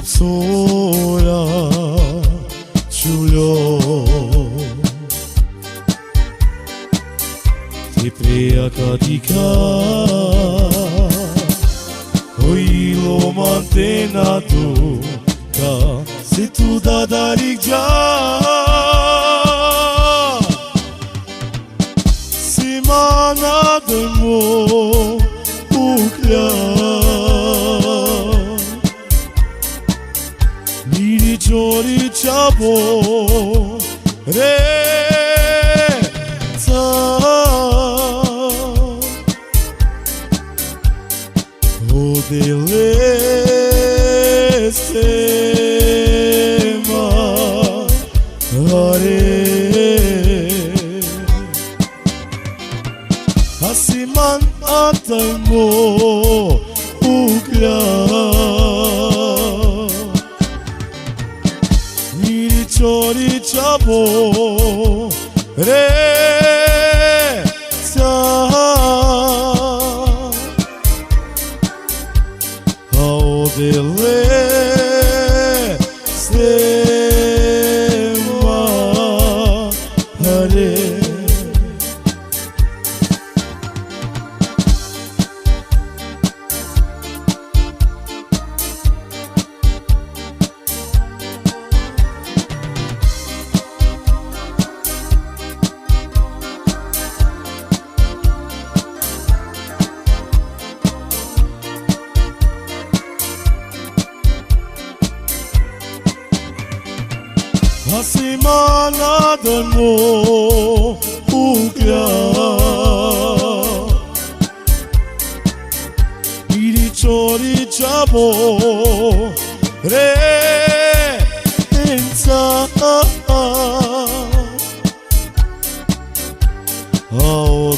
apsora Ciulio Ti prea catica Oi lo mantenato Ca se tu da darik già Si mana de mo Ukля Miri chori chabo Re Delestema Hare Asiman ataymo Ukla Miri chori chabo Re Delestema Hare Asimana de mo Ukla Iri chori chabo Re Enza Ao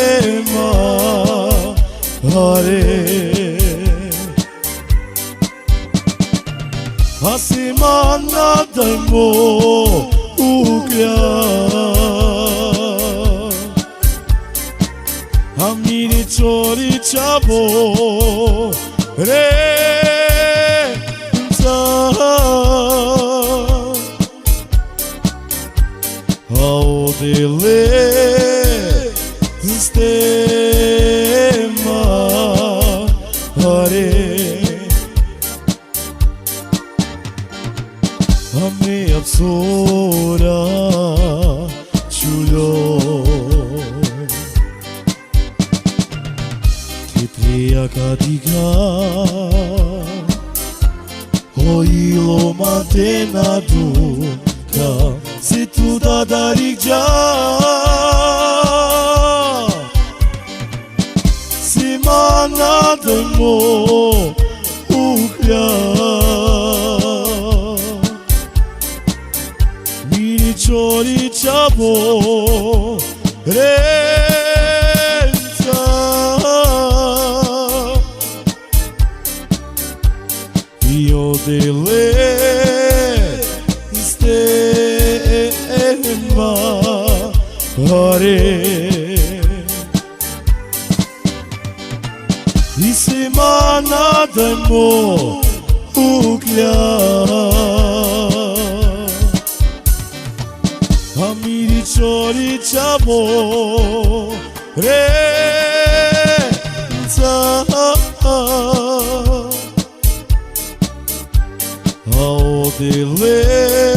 Delestema Hare Asimana daymo Ukla Amiri chori chabo Re Nza Ao Delestema Hare Ame apsora Ciulio Ti prea catica Oi lo mantenato Ca se tu da darik già Si mana de mo Ukla Chori chabo Renza Io delestema Hare Isimana de mo Ukla Amiri chori chabo Re Nza Ao Delestema